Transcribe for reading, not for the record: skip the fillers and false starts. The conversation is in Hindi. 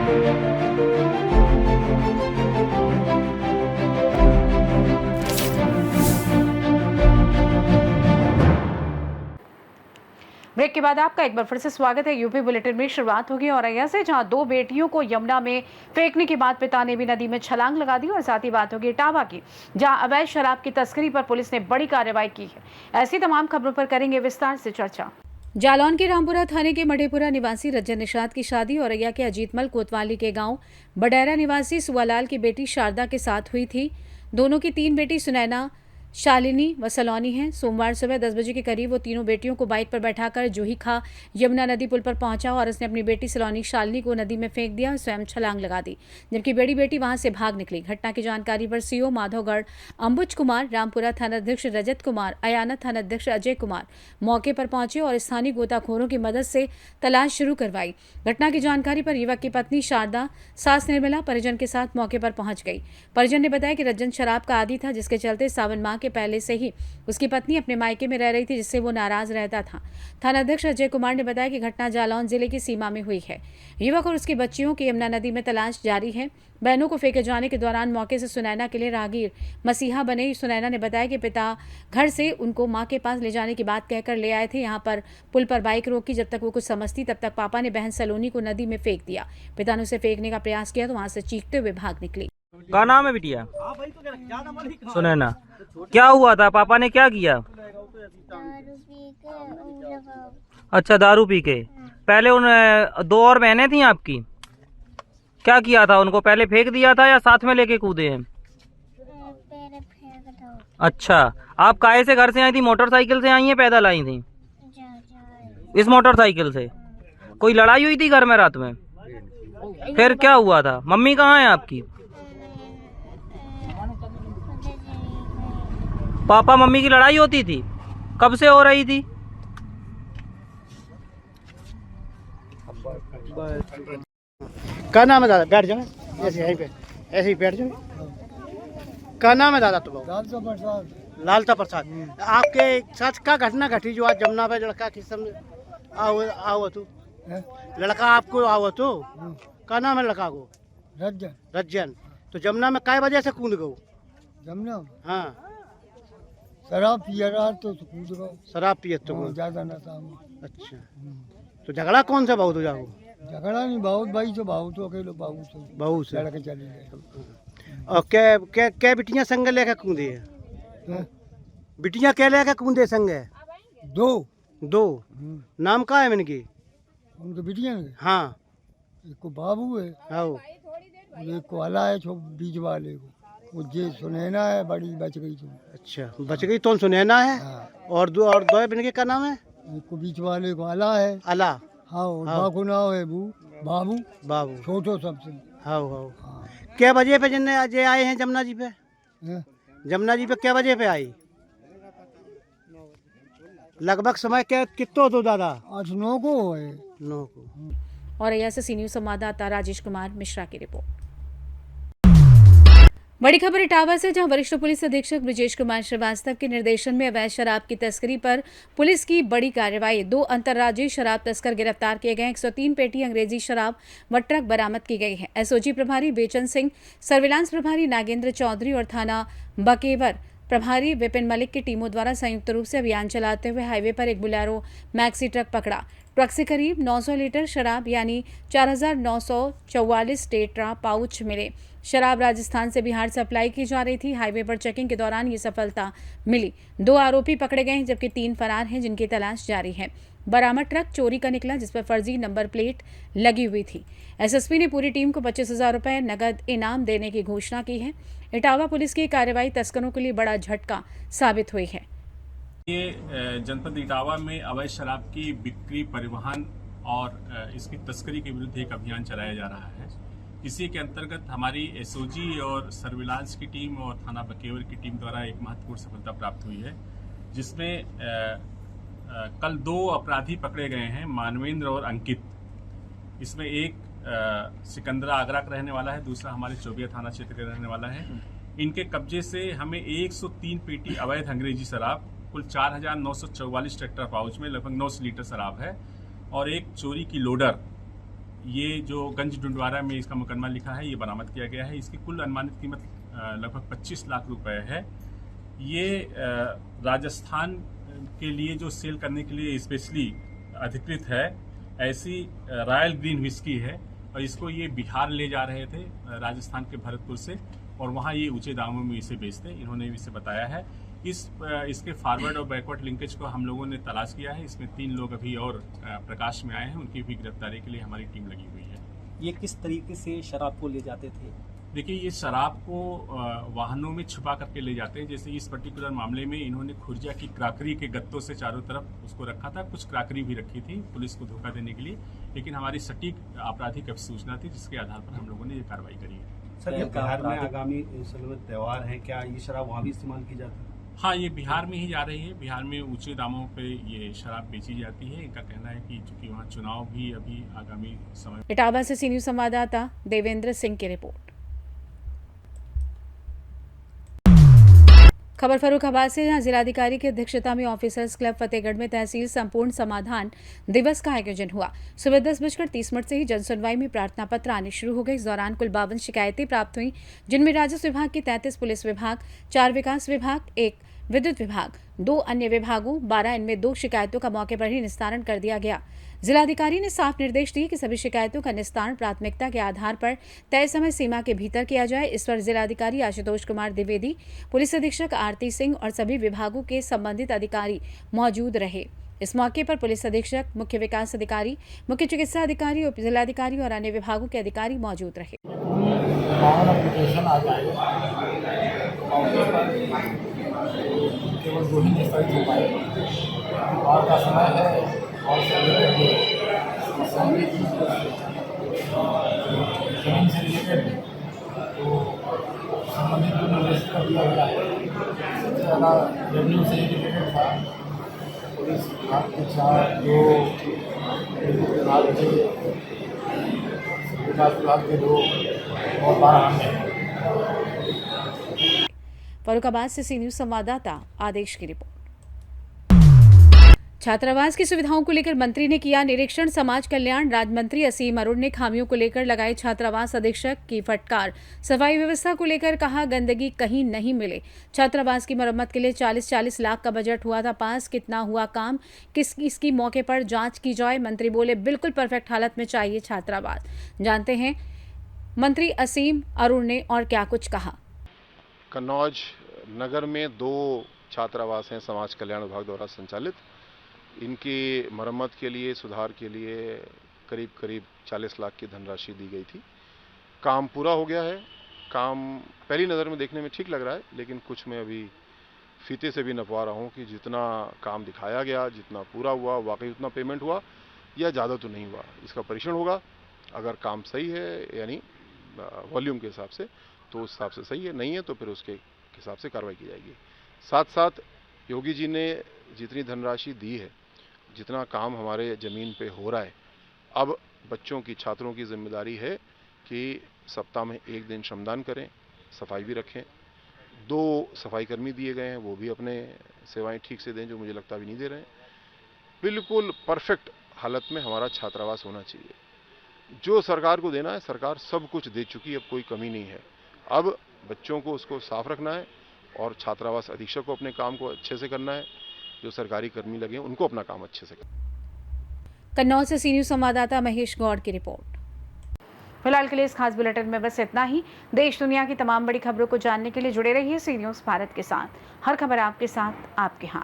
ब्रेक के बाद आपका एक बार फिर से स्वागत है। यूपी बुलेटिन में शुरुआत होगी औरैया से, जहां 2 बेटियों को यमुना में फेंकने के बाद पिता ने भी नदी में छलांग लगा दी। और साथ ही बात होगी इटावा की, जहां अवैध शराब की तस्करी पर पुलिस ने बड़ी कार्रवाई की है। ऐसी तमाम खबरों पर करेंगे विस्तार से चर्चा। जालौन के रामपुरा थाने के मढ़ेपुरा निवासी रज्जन निषाद की शादी औरैया के अजीतमल कोतवाली के गांव बडेरा निवासी सुवालाल की बेटी शारदा के साथ हुई थी। दोनों की 3 बेटी सुनैना, शालिनी व सलोनी हैं। सोमवार सुबह 10 बजे के करीब वो तीनों बेटियों को बाइक पर बैठाकर जूही खां यमुना नदी पुल पर पहुंचा और उसने अपनी बेटी सलोनी शालिनी को नदी में फेंक दिया और स्वयं छलांग लगा दी, जबकि बड़ी बेटी वहां से भाग निकली। घटना की जानकारी पर सीओ माधवगढ़ अंबुज कुमार, रामपुरा थानाध्यक्ष रजत कुमार, अयाना थानाध्यक्ष अजय कुमार मौके पर पहुंचे और स्थानीय गोताखोरों की मदद से तलाश शुरू करवाई। घटना की जानकारी पर युवक की पत्नी शारदा, सास निर्मला परिजन के साथ मौके पर पहुंच गई। परिजन ने बताया कि रज्जन शराब का आदी था, जिसके चलते सावन माह के पहले से ही उसकी पत्नी अपने मायके में रह रही थी, जिससे वो नाराज रहता था। थानाध्यक्ष अजय कुमार ने बताया कि घटना जालौन जिले की सीमा में हुई है। युवक और उसकी बच्चियों की यमुना नदी में तलाश जारी है। बहनों को फेंके जाने के दौरान मौके से सुनैना के लिए राहगीर मसीहा बने। सुनैना ने बताया कि पिता घर से उनको मां के पास ले जाने की बात कहकर ले आए थे। यहाँ पर पुल पर बाइक रोकी। जब तक वो कुछ समझती तब तक पापा ने बहन सलोनी को नदी में फेंक दिया। पिता ने उसे फेंकने का प्रयास किया तो वहां से चीखते हुए भाग निकली। क्या नाम है बिटिया? सुनैना। क्या हुआ था? पापा ने क्या किया? अच्छा, दारू पी के। पहले उन 2 और बहनें थी आपकी, क्या किया था? उनको पहले फेंक दिया था या साथ में लेके कूदे हैं? अच्छा, आप काहे से घर से आई थी? मोटरसाइकिल से आई हैं, पैदल आई थी? इस मोटरसाइकिल से। कोई लड़ाई हुई थी घर में रात में? फिर क्या हुआ था? मम्मी कहाँ है आपकी? पापा मम्मी की लड़ाई होती थी? कब से हो रही थी? क्या नाम है दादा? बैठ जाओ, ऐसे यहीं पे, ऐसे ही बैठ जाओ। क्या नाम है दादा तुम्हारा? लालता प्रसाद। आपके साथ क्या घटना घटी जो आज जमुना पे लड़का किस समय आओ तू? लड़का आपको आओ तो क्या नाम है लड़का को? रज्जन। रज्जन। तो जमुना में काय वजह से कूद गो? जमुना हाँ, शराब पिया रहा तो कूद गो। शराब पिए तो ज्यादा नशा में। अच्छा, तो झगड़ा कौन सा बहुत हो जाओ? झगड़ा नहीं, बहुत भाई तो बहुत तो अकेले बहुत से बहू से। लड़के चले गए। और क्या बिटियां संग लेकर कूदे है? हैं? बिटियां क्या लेकर कूदे संग है? 2 नाम का है इनकी? उनके बिटिया ने, हाँ, एक को बाबू है, आओ। एक को आला है, बीच वाले को वो जे सुनैना है, बड़ी बच गई तो। अच्छा, बच गई तो सुनैना है। हाँ। और दो इनके क्या नाम है? एक को बीच वाले को आला है। अला। हाँ, और बाबू नाम है बाबू। बाबू। छोटो सबसे। हाँ हाँ। हाँ। क्या वजह पे जिन्ने आज आए हैं जमुना जी पे? हैं? जमुना जी पे क्या वजह पे आई? लगभग समय क्या कितो दो दादा? 8-9 को है। 9 को। औरैया से सी न्यूज संवाददाता राजेश कुमार मिश्रा की रिपोर्ट। बड़ी खबर इटावा से, जहां वरिष्ठ पुलिस अधीक्षक ब्रिजेश कुमार श्रीवास्तव के निर्देशन में अवैध शराब की तस्करी पर पुलिस की बड़ी कार्रवाई। 2 अंतर्राज्यीय शराब तस्कर गिरफ्तार किए गए। 103 पेटी अंग्रेजी शराब व ट्रक बरामद की गई है। एसओजी प्रभारी बेचन सिंह, सर्विलांस प्रभारी नागेंद्र चौधरी और थाना बकेवर प्रभारी विपिन मलिक की टीमों द्वारा संयुक्त रूप से अभियान चलाते हुए हाईवे पर एक बुलेरो मैक्सी ट्रक पकड़ा। ट्रक से करीब 900 लीटर शराब यानी 4944 टेट्रा पाउच मिले। शराब राजस्थान से बिहार से अप्लाई की जा रही थी। हाईवे पर चेकिंग के दौरान ये सफलता मिली। 2 आरोपी पकड़े गए हैं, जबकि 3 फरार हैं, जिनकी तलाश जारी है। बरामद ट्रक चोरी का निकला, जिस पर फर्जी नंबर प्लेट लगी हुई थी। एसएसपी ने पूरी टीम को 25,000 रुपए नगद इनाम देने की घोषणा की है। इटावा पुलिस की कार्रवाई तस्करों के लिए बड़ा झटका साबित हुई है। ये जनपद इटावा में अवैध शराब की बिक्री, परिवहन और इसकी तस्करी के विरुद्ध एक अभियान चलाया जा रहा है। इसी के अंतर्गत हमारी एसओजी और सर्विलांस की टीम और थाना बकेवर की टीम द्वारा एक महत्वपूर्ण सफलता प्राप्त हुई है, जिसमें कल 2 अपराधी पकड़े गए हैं, मानवेंद्र और अंकित। इसमें एक सिकंदरा आगरा का रहने वाला है, दूसरा हमारे चौबिया थाना क्षेत्र का रहने वाला है। इनके कब्जे से हमें 103 पेटी अवैध अंग्रेजी शराब, कुल 4944 टेट्रा पाउच में लगभग 900 लीटर शराब है, और एक चोरी की लोडर ये जो गंज डुंडवारा में इसका मुकदमा लिखा है, ये बरामद किया गया है। इसकी कुल अनुमानित कीमत लगभग 25 लाख रुपए है। ये राजस्थान के लिए जो सेल करने के लिए स्पेशली अधिकृत है, ऐसी रॉयल ग्रीन व्हिस्की है और इसको ये बिहार ले जा रहे थे राजस्थान के भरतपुर से, और वहाँ ये ऊंचे दामों में इसे बेचते, इन्होंने इसे बताया है। इसके फॉरवर्ड और बैकवर्ड लिंकेज को हम लोगों ने तलाश किया है। इसमें 3 लोग अभी और प्रकाश में आए हैं, उनकी भी गिरफ्तारी के लिए हमारी टीम लगी हुई है। ये किस तरीके से शराब को ले जाते थे? देखिए, ये शराब को वाहनों में छुपा करके ले जाते हैं। जैसे इस पर्टिकुलर मामले में इन्होंने खुर्जा की क्राकरी के गत्तों से चारों तरफ उसको रखा था, कुछ क्राकरी भी रखी थी पुलिस को धोखा देने के लिए, लेकिन हमारी सटीक आपराधिक सूचना थी जिसके आधार पर हम लोगों ने ये कार्रवाई करी है। सर, ये बिहार में आगामी त्यौहार है, क्या ये शराब वहाँ भी इस्तेमाल की जाती है? हाँ, ये बिहार में ही जा रही है। बिहार में ऊंचे दामों पे ये शराब बेची जाती है। इनका कहना है कि चूंकि वहाँ चुनाव भी अभी आगामी समय। इटावा से सी न्यूज संवाददाता देवेंद्र सिंह की रिपोर्ट। खबर फर्रुखाबाद से, जहां जिलाधिकारी की अध्यक्षता में ऑफिसर्स क्लब फतेहगढ़ में तहसील संपूर्ण समाधान दिवस का आयोजन हुआ। सुबह 10:30 से ही जन सुनवाई में प्रार्थना पत्र आने शुरू हो गए। इस दौरान कुल 52 शिकायतें प्राप्त हुई, जिनमें राजस्व विभाग की 33, पुलिस विभाग 4, विकास विभाग 1, विद्युत विभाग 2 अन्य विभागों 12, इनमें 2 शिकायतों का मौके पर ही निस्तारण कर दिया गया। जिलाधिकारी ने साफ निर्देश दिए कि सभी शिकायतों का निस्तारण प्राथमिकता के आधार पर तय समय सीमा के भीतर किया जाए। इस पर जिलाधिकारी आशुतोष कुमार द्विवेदी, पुलिस अधीक्षक आरती सिंह और सभी विभागों के संबंधित अधिकारी मौजूद रहे। इस मौके पर पुलिस अधीक्षक, मुख्य विकास अधिकारी, मुख्य चिकित्सा अधिकारी, उप जिलाधिकारी और अन्य विभागों के अधिकारी मौजूद रहे। केवल 2 ही निष्पादित हो पाए और का समय है और जमीन से रिलेटेड तो संबंधित को निर्देश कर दिया गया है। सबसे ज़्यादा रेवेन्यू से रिलेटेड था, पुलिस विभाग के 4, 2 विभाग के, विकास विभाग के 2 और 12 अन्य। फर्रुखाबाद से सी न्यूज संवाददाता आदेश की रिपोर्ट। छात्रावास की सुविधाओं को लेकर मंत्री ने किया निरीक्षण। समाज कल्याण राज्य मंत्री असीम अरुण ने खामियों को लेकर लगाई छात्रावास अधीक्षक की फटकार। सफाई व्यवस्था को लेकर कहा, गंदगी कहीं नहीं मिले। छात्रावास की मरम्मत के लिए 40 लाख का बजट हुआ था पास, कितना हुआ काम, इसकी मौके पर जांच की जाए। मंत्री बोले, बिल्कुल परफेक्ट हालत में चाहिए छात्रावास। जानते हैं मंत्री असीम अरुण ने और क्या कुछ कहा। कन्नौज नगर में 2 छात्रावास हैं समाज कल्याण विभाग द्वारा संचालित। इनकी मरम्मत के लिए, सुधार के लिए करीब 40 लाख की धनराशि दी गई थी। काम पूरा हो गया है। काम पहली नज़र में देखने में ठीक लग रहा है, लेकिन कुछ मैं अभी फीते से भी नपवा रहा हूँ कि जितना काम दिखाया गया, जितना पूरा हुआ, वाकई उतना पेमेंट हुआ या ज़्यादा तो नहीं हुआ। इसका परीक्षण होगा। अगर काम सही है यानी वॉल्यूम के हिसाब से तो उस हिसाब से सही है, नहीं है तो फिर उसके हिसाब से कार्रवाई की जाएगी। साथ साथ योगी जी ने जितनी धनराशि दी है, जितना काम हमारे ज़मीन पे हो रहा है, अब बच्चों की, छात्रों की जिम्मेदारी है कि सप्ताह में 1 दिन श्रमदान करें, सफाई भी रखें। 2 सफाई कर्मी दिए गए हैं, वो भी अपने सेवाएं ठीक से दें, जो मुझे लगता भी नहीं दे रहे हैं। बिल्कुल परफेक्ट हालत में हमारा छात्रावास होना चाहिए। जो सरकार को देना है, सरकार सब कुछ दे चुकी है, अब कोई कमी नहीं है। अब बच्चों को उसको साफ रखना है और छात्रावास अधीक्षक को अपने काम को अच्छे से करना है। जो सरकारी कर्मी लगे हैं उनको अपना काम अच्छे से करना। कन्नौज से सी न्यूज संवाददाता महेश गौड़ की रिपोर्ट। फिलहाल के लिए इस खास बुलेटिन में बस इतना ही। देश दुनिया की तमाम बड़ी खबरों को जानने के लिए जुड़े रहिए सी न्यूज भारत के साथ। हर खबर आपके साथ, आपके हाथ।